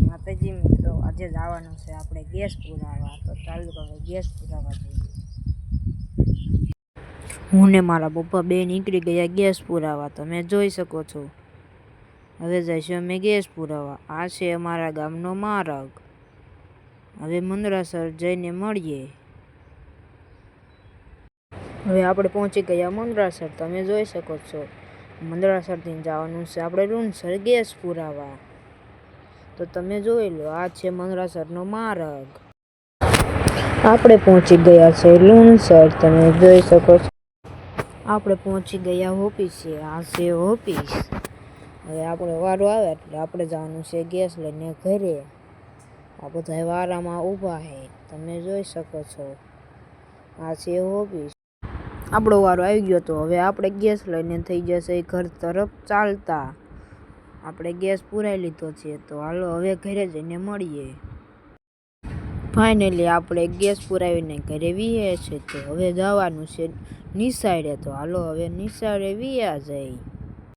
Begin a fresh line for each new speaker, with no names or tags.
માતાજી મિત્રો, આજે જવાનું છે આપણે ગેસ પુરાવા. તો ચાલુ હવે ગેસ પુરાવા જઈએ. હું ને મારા પપ્પા બે નીકળી ગયા ગેસ પુરાવા. તમે જોઈ શકો છો. હવે જઈશું અમે ગેસ પુરાવા. આ છે અમારા ગામનો માર્ગ. હવે મંદરાસર જઈને મળીએ. હવે આપણે પહોંચી ગયા મંદરાસર. તમે જોઈ શકો છો. મંદરાસરથી જવાનું છે આપણે લુણસર ગેસ પુરાવા. તો તમે જોઈ લો, આ છે મંદરાસરનો માર્ગ. આપણે પહોંચી ગયા છે લુણસર. તમે જોઈ શકો છો. આપણે પહોંચી ગયા ઓફિસે. આ છે ઓફિસ. હવે આપણો વારો આવે એટલે આપણે જવાનું છે ગેસ લઈને ઘરે. આ બધા વારામાં ઊભા છે. તમે જોઈ શકો છો. આ છે ઓફિસ. આપણો વારો આવી ગયો. તો હવે આપણે ગેસ લઈને થઈ જશે ઘર તરફ ચાલતા. આપણે ગેસ પુરાઈ લીધો છે. તો હાલો હવે ઘરે જઈને મળીએ. ફાઇનલી આપણે ગેસ પુરાવીને ઘરે વીએ છે. તો હવે જવાનું છે નિશાળે. તો હાલો હવે નિશાળે વીયા જાય.